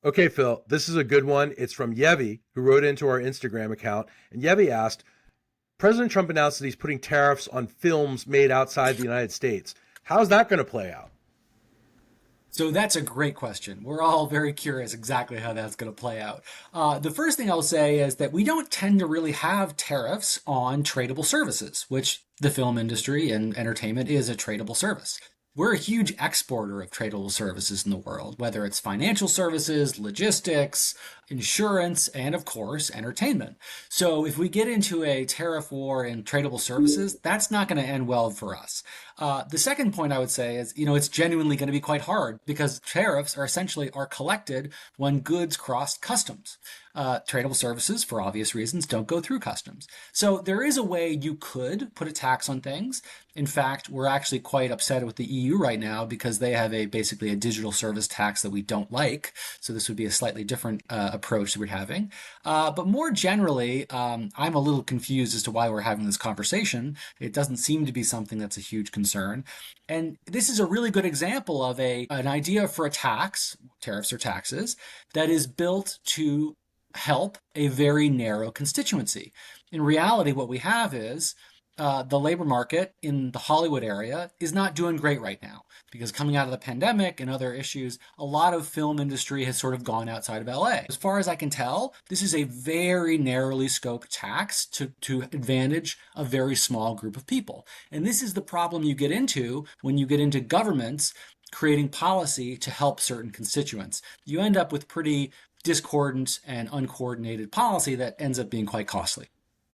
Okay, Phil, this is a good one. It's from Yevi, who wrote into our Instagram account. And Yevi asked, President Trump announced that he's putting tariffs on films made outside the United States. How's that going to play out? So that's a great question. We're all very curious exactly how that's going to play out. The first thing I'll say is that we don't tend to really have tariffs on tradable services, which the film industry and entertainment is a tradable service. We're a huge exporter of tradable services in the world, whether it's financial services, logistics, insurance, and of course, entertainment. So if we get into a tariff war in tradable services, that's not going to end well for us. The second point I would say is, it's genuinely going to be quite hard because tariffs are essentially are collected when goods cross customs. Tradable services, for obvious reasons, don't go through customs. So there is a way you could put a tax on things. In fact, we're actually quite upset with the EU right now because they have basically a digital service tax that we don't like. So this would be a slightly different approach that we're having. But more generally, I'm a little confused as to why we're having this conversation. It doesn't seem to be something that's a huge concern. And this is a really good example of an idea for a tax, tariffs or taxes, that is built to help a very narrow constituency. In reality, what we have is the labor market in the Hollywood area is not doing great right now because coming out of the pandemic and other issues, a lot of film industry has sort of gone outside of LA. As far as I can tell, this is a very narrowly scoped tax to advantage a very small group of people. And this is the problem you get into when you get into governments creating policy to help certain constituents. You end up with pretty discordant and uncoordinated policy that ends up being quite costly.